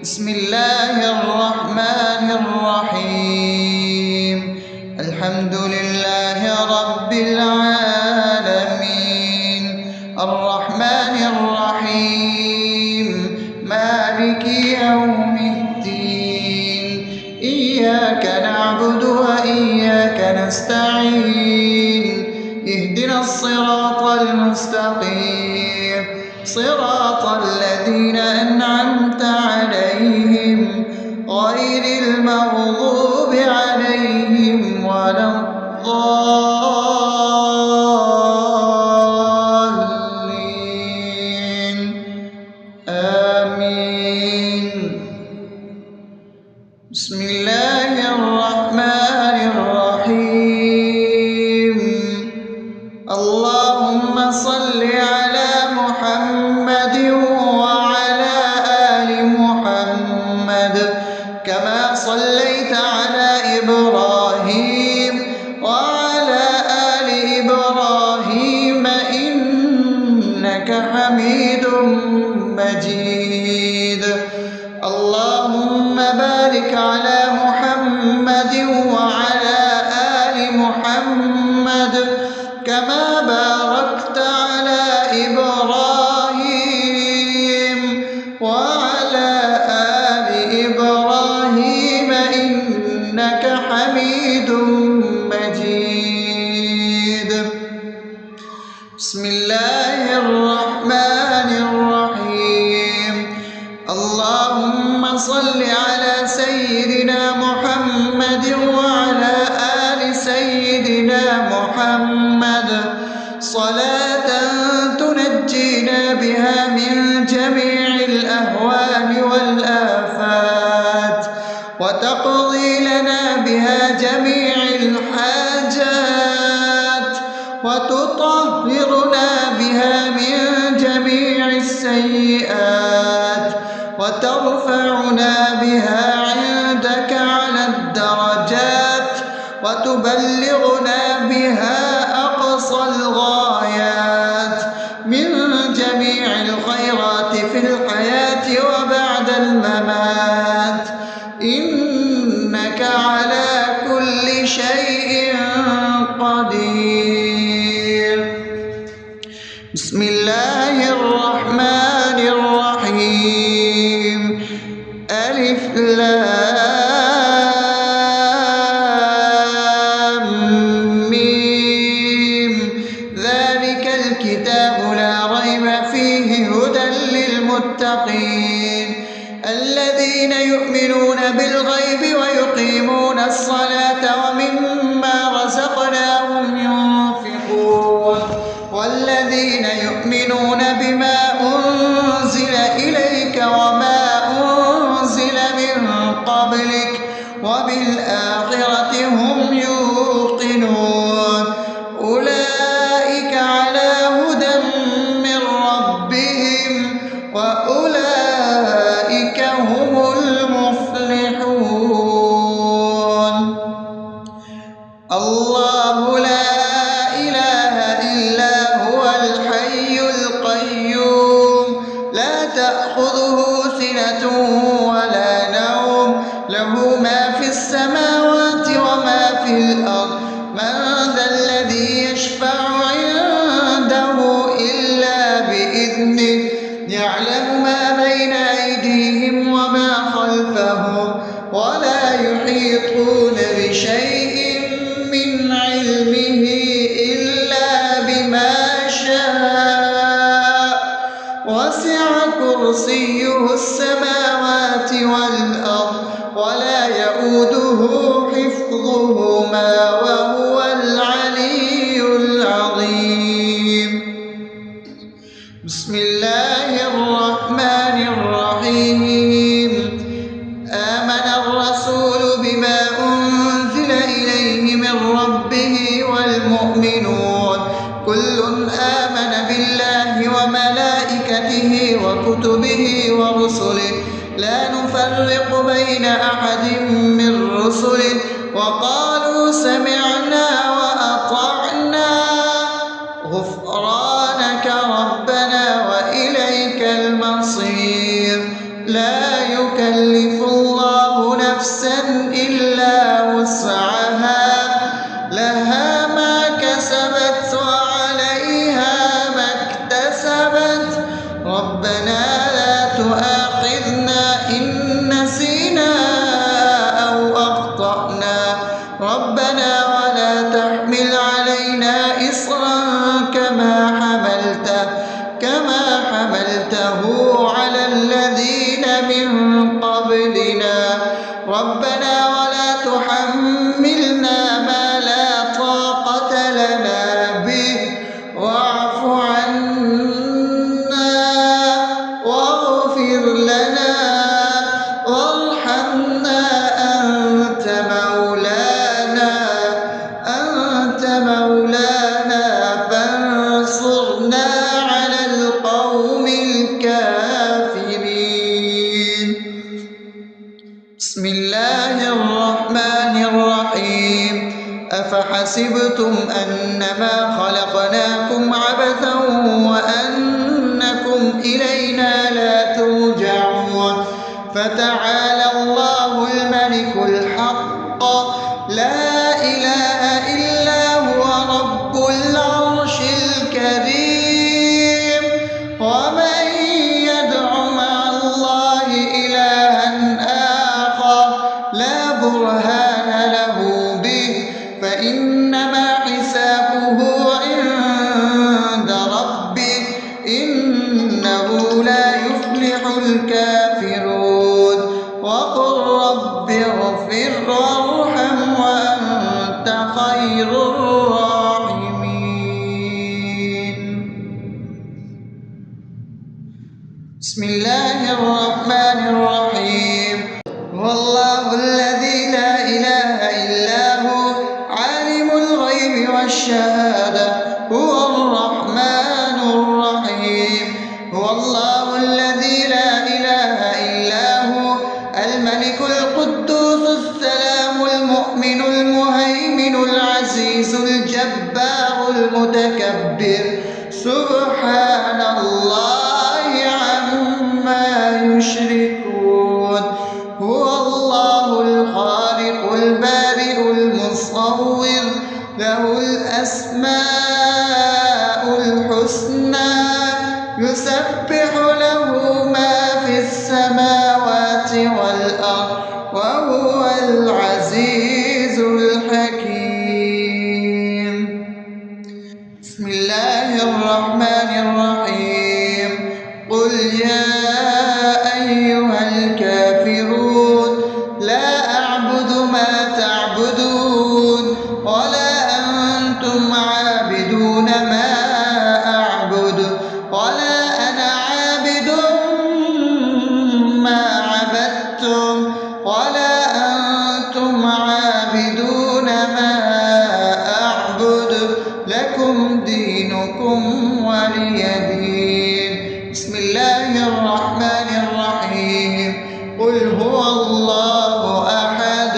بسم الله الرحمن الرحيم. الحمد لله رب العالمين، الرحمن الرحيم، مالك يوم الدين. إياك نعبد وإياك نستعين، اهدنا الصراط المستقيم، صراط الذين أنعمت عليهم غير المغضوب عليهم ولا الضالين. آمين. بسم الله الرحمن الرحيم. اللهم صل على محمد وعلى آل محمد كما صليت على إبراهيم وعلى آل إبراهيم إنك حميد مجيد. اللهم بارك على محمد وعلى آل محمد كما باركت على إبراهيم وعلى آل إبراهيم إنك حميد مجيد. بسم الله الرحمن الرحيم. اللهم صل على سيدنا محمد وعلى آل سيدنا محمد صلاة تنجينا بها من جميع الأهوال والآفات، وتقضي لنا بها جميع الحاجات، وتطهرنا بها من جميع السيئات، وترفعنا بها عندك على الدرجات، وتبلغنا بها أقصى الغايات من جميع الخيرات في الحياة وبعد الممات، إنك على كل شيء قدير. بسم الله الرحمن الرحيم. ألف لام ميم. ذلك الكتاب لا ريب فيه هدى للمتقين الذين يؤمنون بالغيب ويقيمون الصلاة ومما رزقناهم ينفقون والذين يؤمنون بما أنزل إليك وما أنزل من قبلك وبالآخرة هم يوقنون أولئك على هدى من ربهم وأولئك هم المفلحون. الله لا إله إلا هو الحي القيوم لا تأخذه سنة ولا نوم له ما في السماوات وما في الأرض. من ذا الذي يشفع عنده إلا بإذنه يعلم ما بين أيديهم وما خلفهم ولا يحيطون بشيء من علمه إلا بما شاء وسع كرسيه السماوات والأرض ولا يؤوده حفظهما وهو العلي العظيم. بسم الله الرحمن الرحيم. آمن الرسول بما أنزل إليه من ربه والمؤمنون كل آمن بالله وملائكته وكتبه ورسله لا نفرق بين أحد من رسله وقالوا سمعنا وأطعنا غفرانك ربنا وإليك المصير. لا يكلف يكلف الله نفسا إلا وسعها لها ما كسبت وعليها ما اكتسبت ربنا لا تؤاخذنا إن نسينا أو أخطأنا ربنا ولا تحمل علينا إصرا كما حملته على الذين من قبلنا ربنا ولا تحملنا ما لا طاقة لنا به واعف عنا واغفر لنا وارحمنا أنت مولانا فانصرنا على القوم الكافرين. بسم الله الرحمن الرحيم أفحسبتم أنما خلقناكم عبثا وأنكم إلينا لا ترجعون فتعالى الله الملك الحق لا إله إلا هو رب العرش الكريم ومن يدع مع الله إلها آخر لا برهان له به فإنما حسابه عند ربه إنه لا يفلح الكافرون وقل رب اغفر وارحم وأنت خير الراحمين. بسم الله الرحمن الرحيم هو الله الذي لا إله إلا هو عالم الغيب والشهادة هو الرحمن الرحيم هو الله الذي لا إله إلا هو الملك القدوس السلام المؤمن المهيمن العزيز الجبار المتكبر سبحان الله عما يشركون هو الله الخالق البارئ المصور له الأسماء الحسنى يسبح له ما في السماوات والأرض وهو العزيز الحكيم. بسم الله الرحمن الرحيم قل يا أيها الكافرون لا أعبد ما تعبدون ولا أنتم عابدون ما أعبد ولا أنا عابد ما عبدتم ولا أنتم عابدون ما أعبد لكم دينكم ولي دين. بسم الله الرحمن الرحيم قل هو الله أحد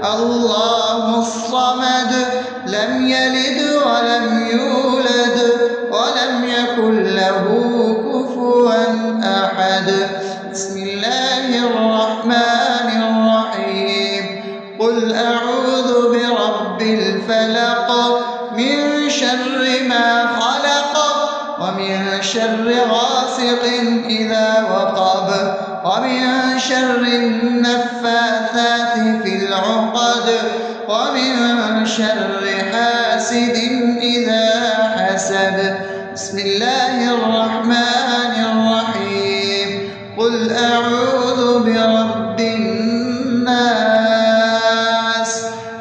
الله الصمد لم يلد ولم يولد ولم يكن له كفوا أحد. بسم الله الرحمن الرحيم قل أعوذ برب الفلق من شر ما خلق ومن شر غاسق إذا وقب ومن شر النفاثات في العقد ومن شر حاسد إذا حسد. بسم الله الرحمن الرحيم قل أعوذ برب الناس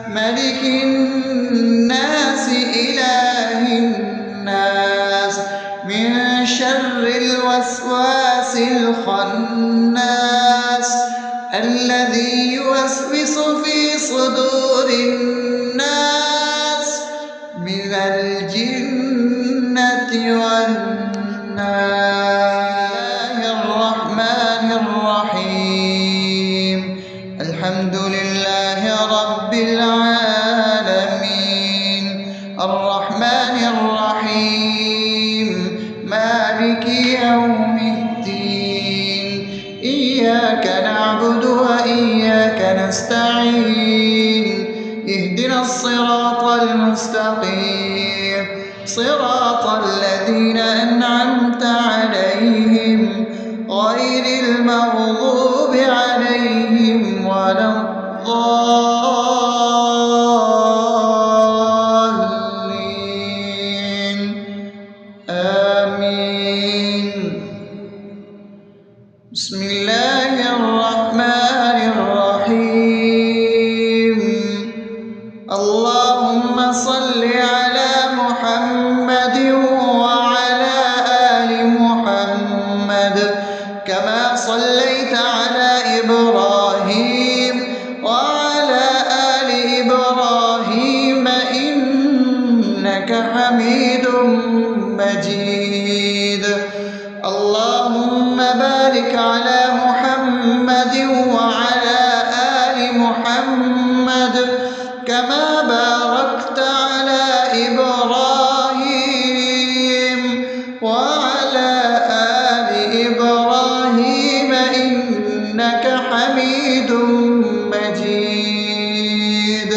ملك الناس إله الناس من شر الوسواس الخناس الذي يوسوس في صدور الناس من الجنة والناس. الرحمن الرحيم الحمد لله رب العالمين الرحمن الرحيم مالك يوم الدين إياك نعبد اهدنا الصراط المستقيم صراط الذين أنعمت عليهم غير المغضوب عليهم ولا الضالين آمين. بسم الله الرحمن الرحيم. اللهم صل على محمد وعلى آل محمد كما صليت على إبراهيم وعلى آل إبراهيم إنك حميد مجيد. اللهم بارك على محمد وعلى آل محمد كما باركت على إبراهيم وعلى آل إبراهيم إنك حميد مجيد.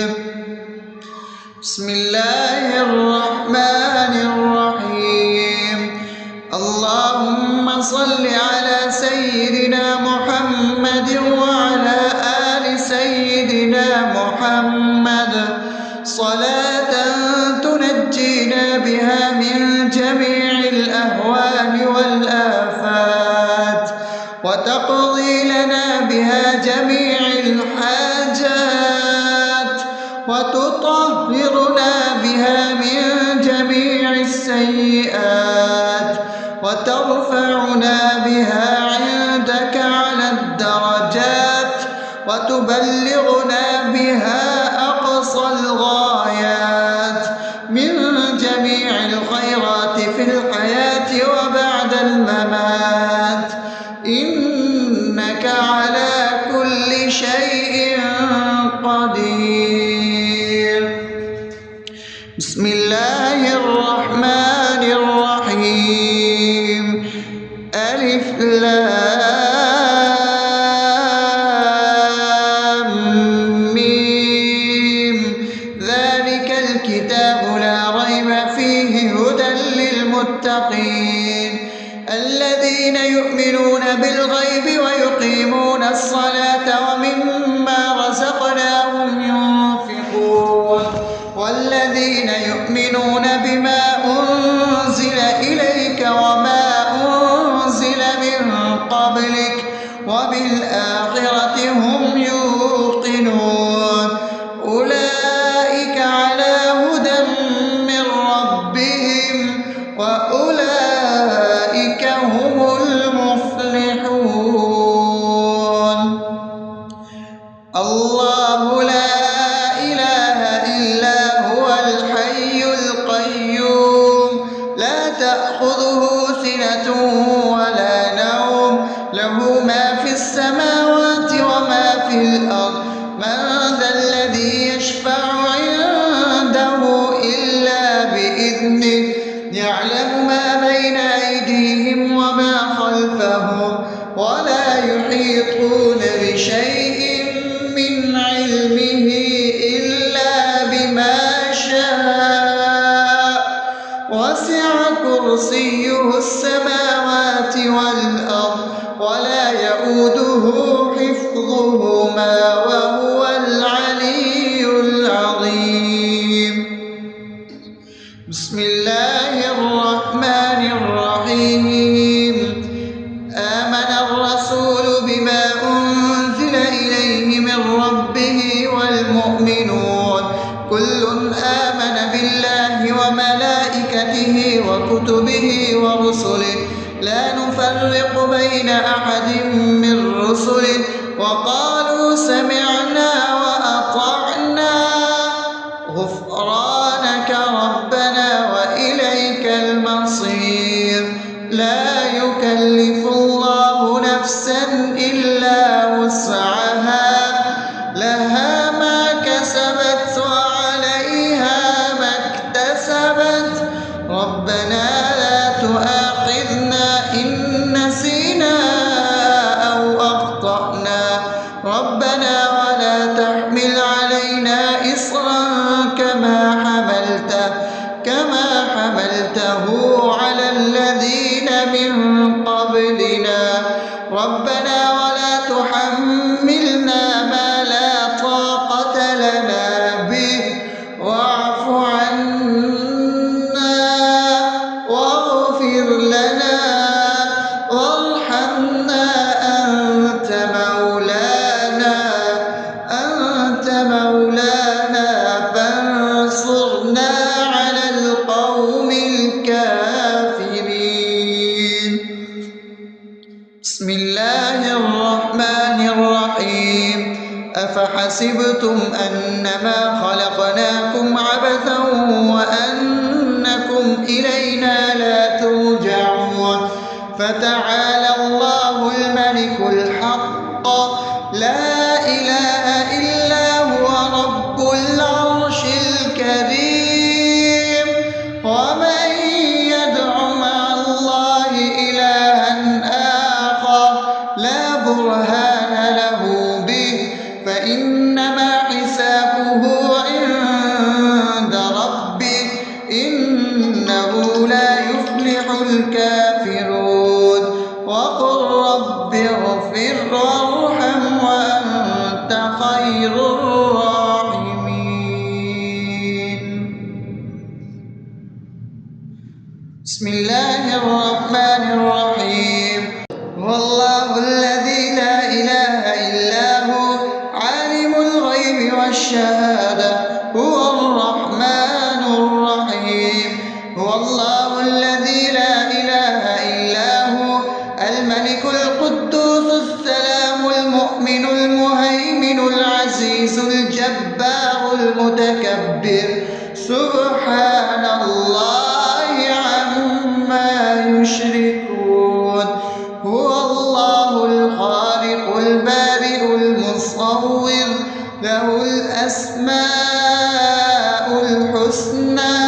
بسم الله الرحمن الرحيم. اللهم صل على سيدنا محمد وعلى آل سيدنا محمد صلاة تنجينا بها من جميع الأهوال والآفات وتقضي لنا بها جميع الحاجات وتطهرنا بها من جميع السيئات وترفعنا بها عندك على الدرجات وتبلغنا بها أقصى الغايات من جميع الخيرات في الحياة وبعد الممات إنك على كل شيء قدير. بسم الله الرحمن الرحيم. ألف لام ميم ذلك الكتاب لا ريب فيه هدى للمتقين الذين يؤمنون بالغيب ويقيمون الصلاة ومما رزقناهم ينفقون والذين يؤمنون بما أنزل إليك وما أنزل من قبلك وبالآخرة هم يوقنون أولئك على هدى من ربهم وأولئك هم المفلحون. الله لا إله إلا هو الحي القيوم لا تأخذه سنة ولا نوم له ما في السماوات وما في الأرض من ذا الذي يشفع عنده إلا بإذنه يعلم ما بين أيديهم وما خلفهم ولا يحيطون بشيء من علمه إلا بما شاء وسع كرسيه السماوات والأرض ولا يؤوده حفظهما وهو العلي العظيم. بسم الله الرحمن الرحيم. آمن الرسول بما أنزل إليه من ربه والمؤمنون كل آمن بالله وملائكته وكتبه ورسله لا نفرق بين أحد من رسله وقالوا سمعنا وأطعنا غفرانك ربنا وإليك المصير. لا يكلف الله نفسا إلا وسعها لها ما كسبت وعليها ما اكتسبت ربنا لا تؤاخذنا إن نسينا أو أخطأنا ربنا ولا تحمل علينا إصرا أفحسبتم أنما خلقناكم عبثا وأنكم إلينا لا ترجعون فتعالى الله الملك الحق لا إله إلا هو رب العرش الكريم ومن يدع مع الله إلها آخر لا برهان له به فإنما حسابه عند ربه إنه لا يفلح الكافرون وقل رب اغفر وارحم وأنت خير الراحمين. بسم الله الرحمن الرحيم. هو الله الذي لا إله إلا هو عالم الغيب والشهادة هو الرحمن الرحيم. هو الله الذي لا إله إلا هو الملك القدوس السلام المؤمن المهيمن العزيز الجبار المتكبر سبحان الله عما يشركون. هو الله الخالق البارئ المصور له الأسماء الحسنى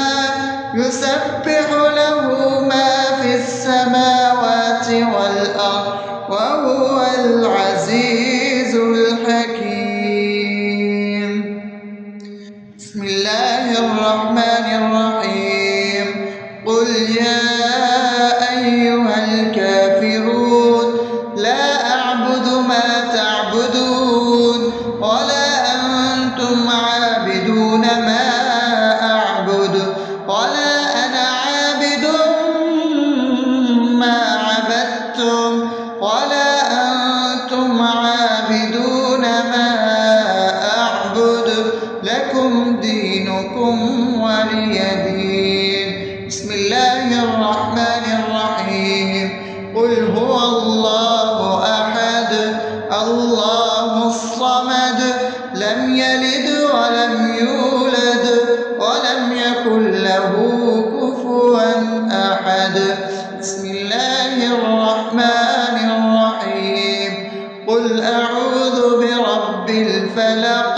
يسبح له ما في السماوات والأرض وهو العزيز الحكيم. بسم الله الرحمن الرحيم. قل يا أيها الكافرون لا أعبد ما تعبدون ولا أنتم عابدون ما أعبد ولا أنا عابد ما عبدتم ولا أنتم عابدون ما أعبد لكم دينكم ولي دين. بسم الله الرحمن الرحيم. قل هو الله أحد الله الصمد لم يلد ولم يولد ولم يكن له كفوا أحد. بسم الله الرحمن الرحيم. قل أعوذ برب الفلق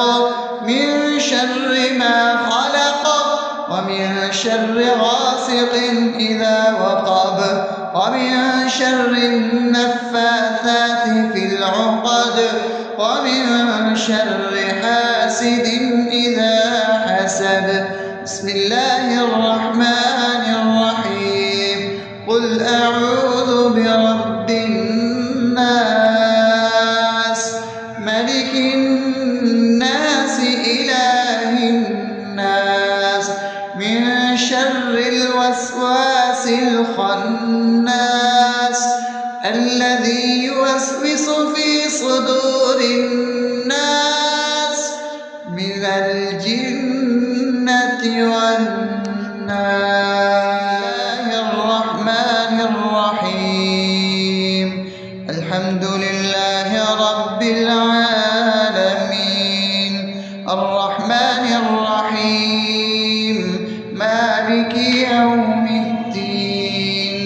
من شر ما خلق ومن شر غاسق إذا وقب ومن شر النفاثات في العقد ومن شر حاسد إذا حسد. بسم الله الرحمن الرحيم. قل أعوذ برب الناس ملك الناس إله الناس من شر الوسواس الخناس الذي يوسوس في صدور الناس من الجنة والناس. الرحمن الرحيم. الحمد لله رب العالمين الرحمن الرحيم مالك يوم الدين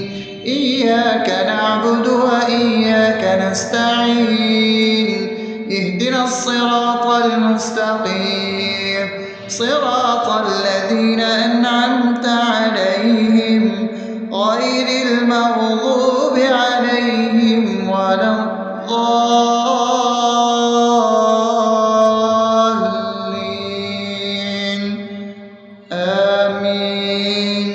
إياك نعبد وإياك نستعين اهدنا الصراط المستقيم صراط الذين أنعمت عليهم غير المغضوب عليهم ولا الضالين آمين.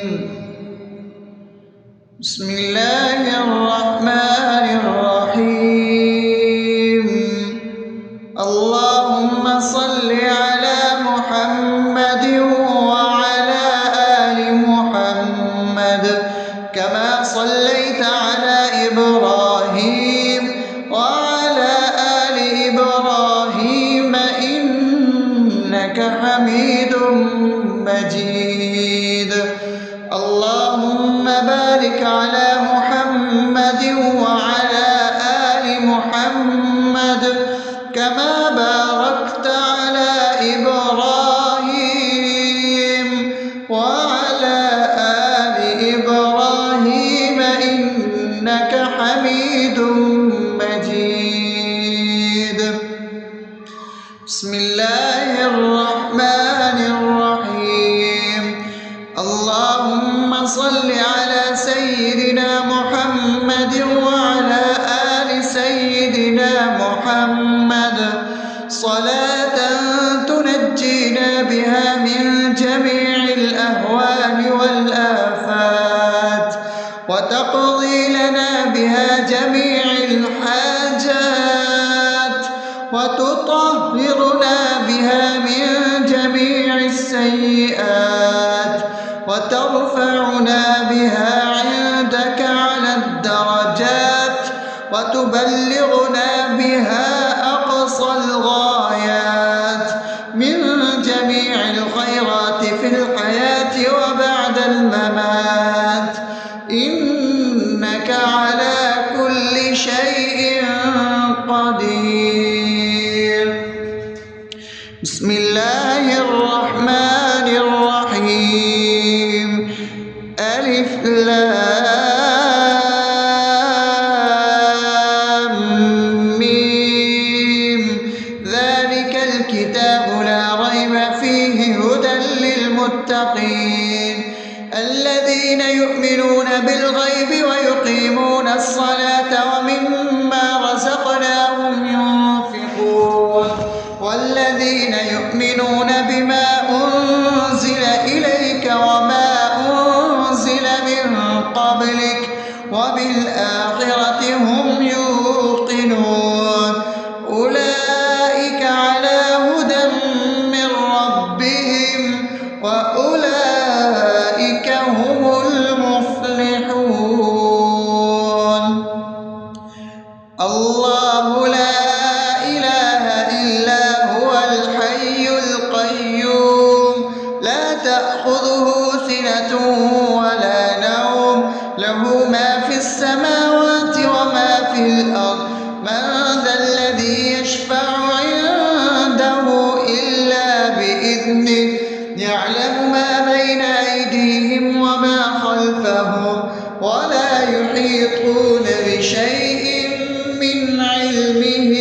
بسم الله الرحمن الرحيم. اللهم صل على محمد وعلى آل محمد كما صليت على إبراهيم وعلى آل إبراهيم إنك حميد مجيد. اللهم بارك على محمد وعلى آل محمد كما باركت بسم الله الرحمن الرحيم اللهم صل على سيدنا محمد وعلى آل سيدنا محمد صلاة تنجينا بها من جميع الأهوال والآفات وتقضي لنا بها جميع الحاجات وتطهرنا بها من جميع السيئات وترفعنا بها عندك على الدرجات وتبلغنا بها أقصى الغايات من جميع الخيرات في الحياة وبعد الممات إنك على كل شيء قدير. بسم الله الرحمن الرحيم ألف لام ميم ذلك الكتاب لا ريب فيه هدى للمتقين الذين يؤمنون بالغيب ويقيمون الصلاة ومما رزقناهم ينفقون والذين يؤمنون بما أنزل إليك وما أنزل من قبلك وبالآخرة هم يوقنون أولئك على هدى من ربهم وأولئك هم المفلحون. الله لا إله إلا هو الحي القيوم لا تأخذه سنة ولا نوم له ما في السماوات وما في الأرض من ذا الذي يشفع عنده إلا بإذنه يعلم ما بين أيديهم وما خلفهم ولا يحيطون بشيء من علمه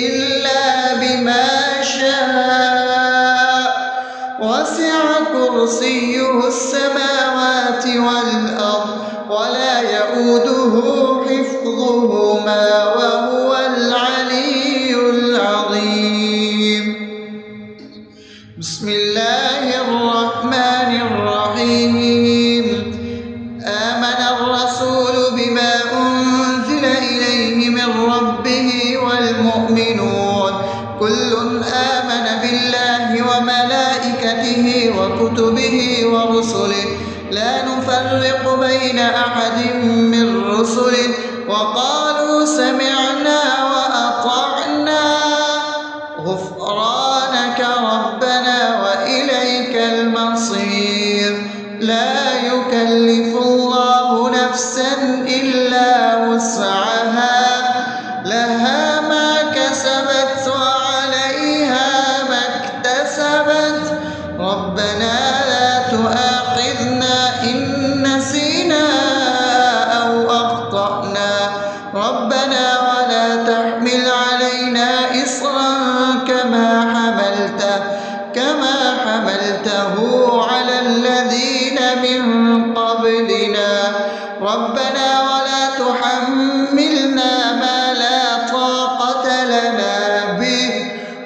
إلا بما شاء وسع كرسيه السماوات والأرض ولا يؤوده حفظهما وهو العلي العظيم. بسم الله الرحمن الرحيم آمن الرسول بما أنزل إليه من ربه والمؤمنون كل آمن بالله وملائكته وكتبه ورسله لا نفرق بين أحد من رسله وقالوا سمعنا وأطعنا غفرانك ربنا وإليك المصير لا يكلف الله نفسا إلا وسعها لها ما كسبت وعليها ما اكتسبت ربنا لا تؤاخذنا إن نسينا أو أخطأنا ربنا ولا تحمل علينا إصرا كما حملته على الذين من قبلنا ربنا ولا تحملنا ما لا طاقة لنا به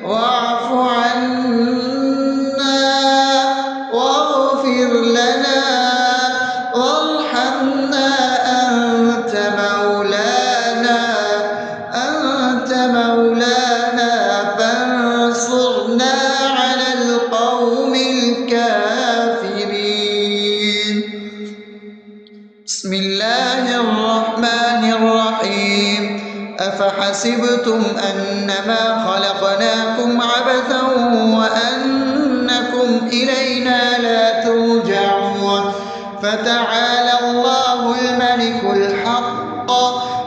واعف عنا واغفر لنا وارحمنا أنت مولانا فانصرنا على القوم الكافرين. بسم الله الرحمن الرحيم أفحسبتم أنما خلقناكم عبثا وأنكم إلينا لا ترجعون فتعالى الله الملك الحق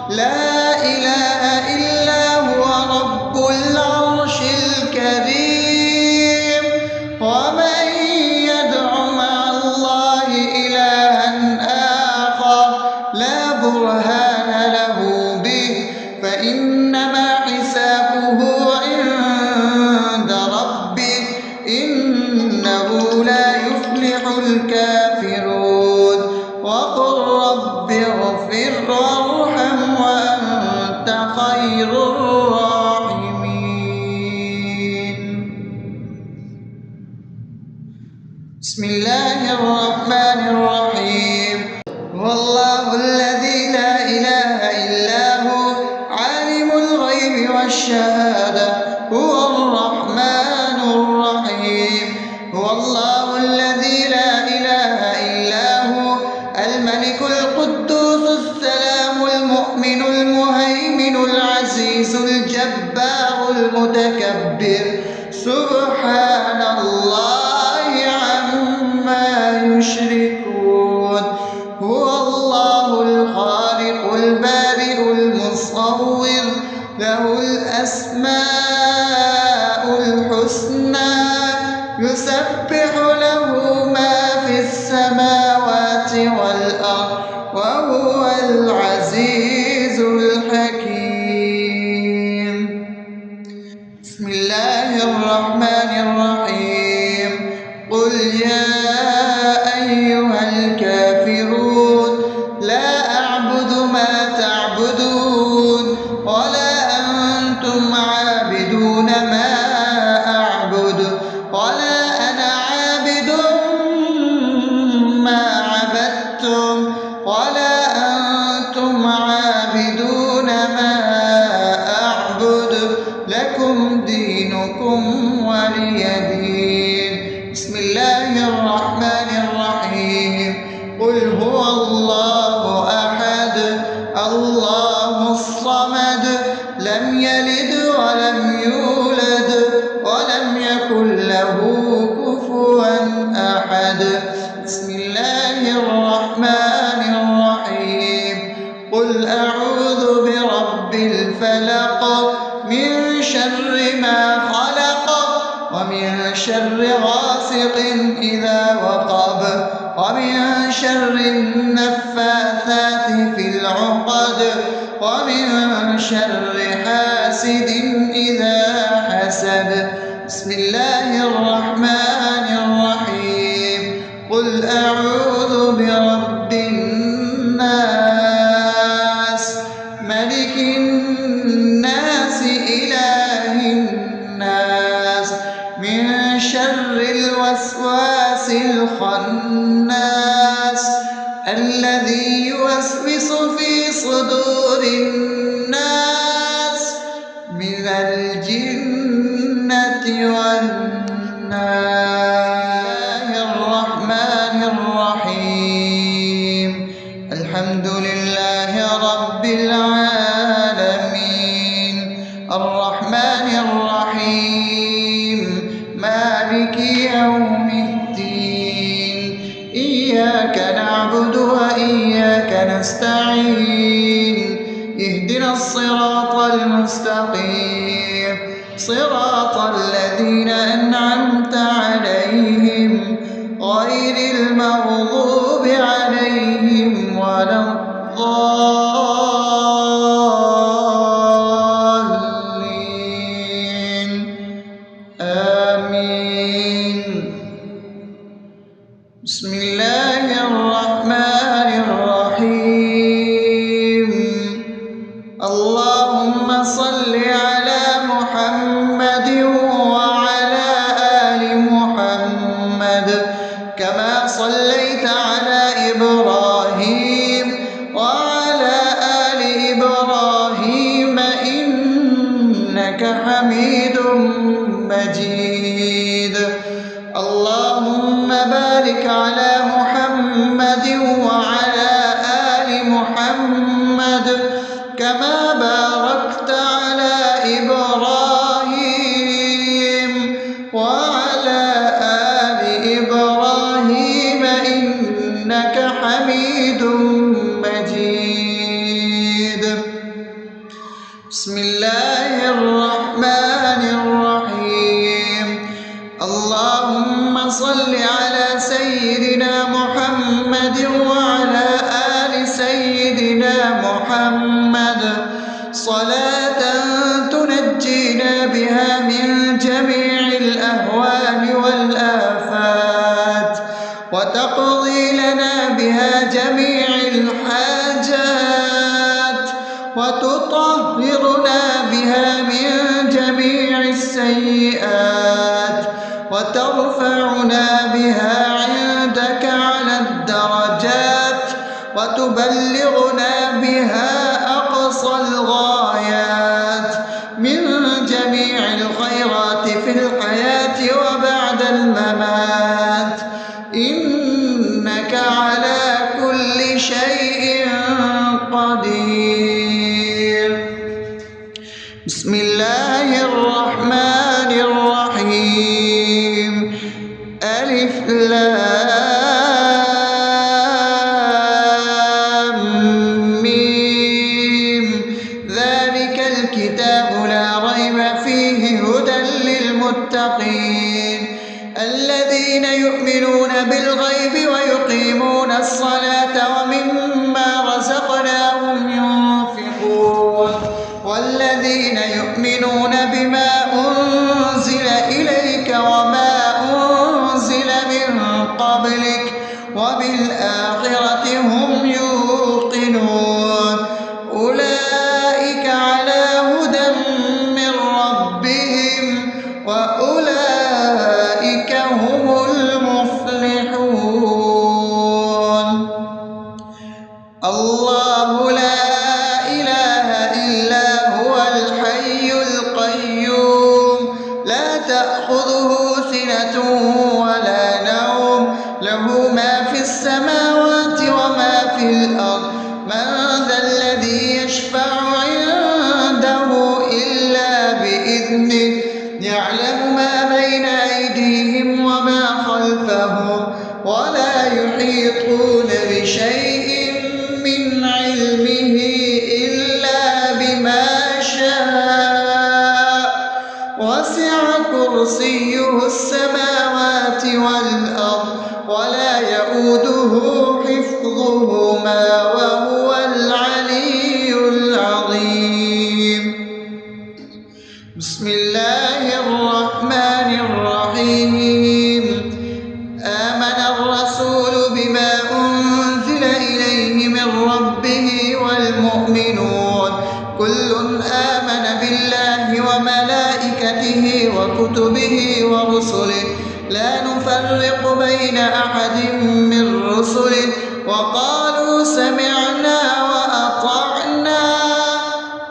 لا إله إلا هو رب العرش الكريم ومن يدع مع الله إلها آخر لا برهان له به فإنما حسابه عند بسم الله الرحمن الرحيم. هو الله الذي لا إله إلا هو عالم الغيب والشهادة هو الرحمن الرحيم. هو الله الذي لا إله إلا هو الملك القدوس السلام المؤمن المهيمن العزيز الجبار المتكبر سبحان الله عما يشركون. هو الله الخالق البارئ المصور له الأسماء الحسنى يسبح له ما في السماوات والأرض وهو العزيز الحكيم. بسم الله الرحمن الرحيم. قل يا أيها الكافرون لا أعبد ما تعبدون ولا أنتم عابدون ما أعبد ولا أنا عابد ما عبدتم ولا أنتم عابدون ما أعبد لكم دينكم ولي دين. بسم الله الرحمن الرحيم. قل هو الله أحد الله الصمد لم يلد ولم يولد ولم يكن له كفوا أحد. بسم الله الرحمن الرحيم. قل أعوذ برب الفلق من شر ما خلق ومن شر غاسق إذا وقب ومن شر النفاثات في العقد ومن شر حاسد إذا حسد. بسم الله الرحمن الرحيم. قل أعوذ برب الناس ملك الناس إله الناس من شر الوسواس الخناس الذي يوسوس في صدور الناس من الجنة والناس. الرحمن الرحيم. الحمد لله رب العالمين الرحمن الرحيم مالك يوم الدين إياك نعبد وإياك نستعين اهدنا الصراط المستقيم صراط الذين أنعمت عليهم غير المغضوب عليهم ولا الضالين آمين. بسم الله الرحمن الرحيم. اللهم صل على محمد وعلى آل محمد كما صليت على إبراهيم وعلى آل إبراهيم إنك حميد مجيد. اللهم بارك على محمد وعلى آل محمد كما باركت على إبراهيم وعلى آل إبراهيم إنك حميد مجيد. بسم الله الرحمن الرحيم. اللهم صل على سيدنا محمد وعلى آل سيدنا محمد صلاة تنجينا بها من جميع الأهوال والآفات وتقضي لنا بها جميع الحاجات وتطهرنا بها من جميع السيئات وترفعنا بها الخيرات في الحياة وبعد الممات، إنك على كل شيء قدير. بسم الله الرحمن الرحيم. ألف لام ميم. ذلك الكتاب لا ريب فيه هدى للمتقين الذين يؤمنون بالغيب ويقيمون الصلاة ومما رزقناهم ينفقون والذين يؤمنون بما أنزل إليك وما أنزل من قبلك وبالآخرة هم يوقنون أولئك على هدى من ربهم وأولئك هم المفلحون. الله لا إله إلا هو الحي القيوم لا تأخذه سنة ولا نوم له ما في السماوات وما في الأرض من ذا الذي يشفع عنده إلا بإذنه يعلم ما بين أيديهم وما خلفهم ولا يحيطون بشيء من علمه إلا بما شاء وسع كرسيه السماوات والأرض ولا يؤوده حفظهما وهو العلي العظيم. بسم الله الرحمن الرحيم. آمن الرسول بما أنزل إليه من ربه والمؤمنون كل آمن بالله وملائكته وكتبه ورسله لا نفرق بين أحد من رسله وقالوا سمعنا وأطعنا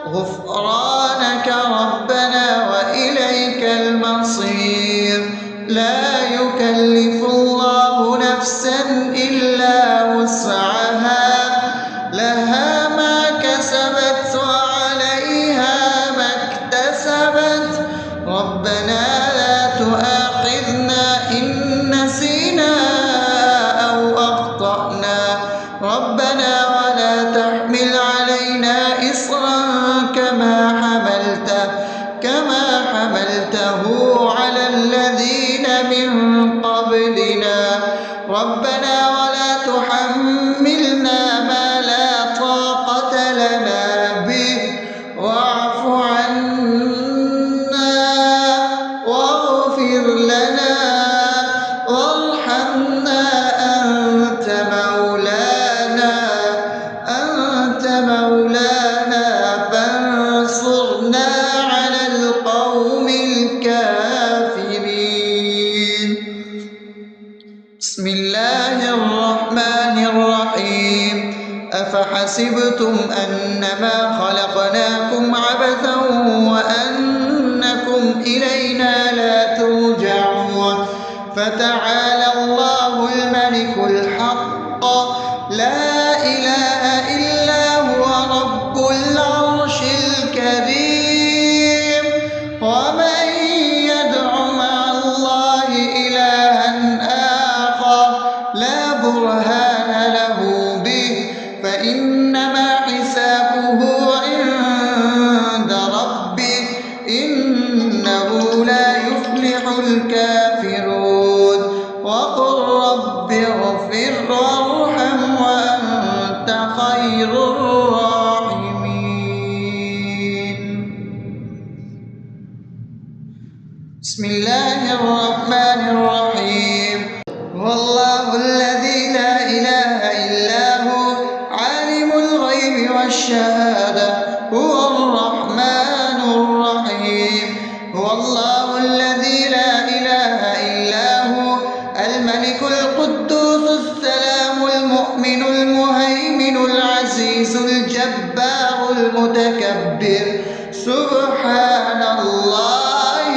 غفرانك ربنا وإليك المصير. لا يكلف الله نفسا إلا وسعها لها ما كسبت وعليها ما اكتسبت ربنا لا تؤاخذنا إن نسينا أو أخطأنا ربنا ولا تحمل علينا إصرا كما حملته على الذين من قبلنا ربنا ولا تحملنا ما لا طاقة لنا به واعف عنا واغفر لنا وارحمنا أنت مولانا فانصرنا على القوم الكافرين. بسم الله الرحمن الرحيم. أفحسبتم أنما خلقناكم عبثا وأنكم إلينا لا ترجعون فتعالى الله الملك الحق لا إله إلا هو رب العرش الكريم. ومن يدع مع الله إلها آخر لا برهان له به فإنما حسابه عند ربه إنه لا يفلح الكافرون. وقل رب اغفر وارحم وأنت خير الراحمين. بسم الله الرحمن الرحيم. هو الله الذي لا إله إلا هو عالم الغيب والشهادة هو الرحمن الرحيم. هو الله الذي لا إله إلا هو الملك القدوس السلام المؤمن المهيمن العزيز الجبار المتكبر سبحان الله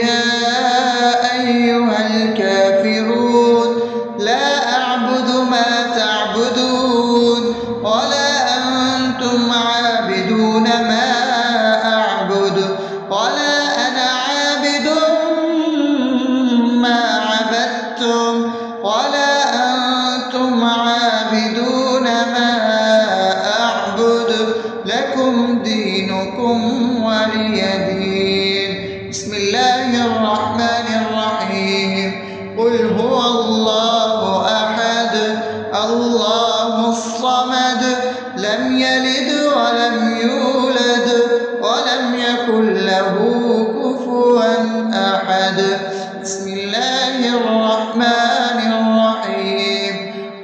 يا أيها الكافرون لا أعبد ما تعبدون ولا أنتم عابدون ما أعبد ولا أنا عابد ما عبدتم ولا أنتم عابدون ما أعبد لكم دينكم ولي دين. بسم الله الرحمن الرحيم. قل هو الله أحد الله الصمد لم يلد ولم يولد ولم يكن له كفوا أحد. بسم الله الرحمن الرحيم.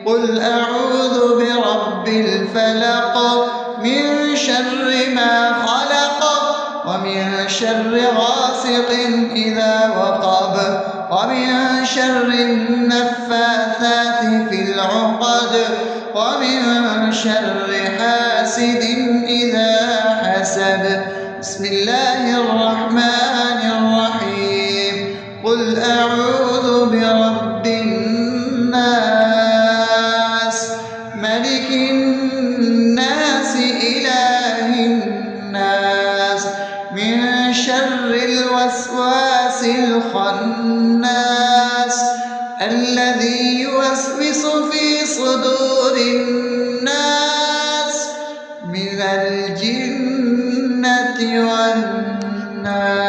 قل أعوذ برب الفلق من شر ما خلق ومن شر غاسق إذا وقب ومن شر النفاثات في العقد ومن شر حاسد إذا حسد. بسم الله الرحمن الرحيم. قل أعوذ برب الناس ملك الناس إله الناس من شر الوسواس الخناس الذي يوسوس في صدور الناس من الجنة والناس.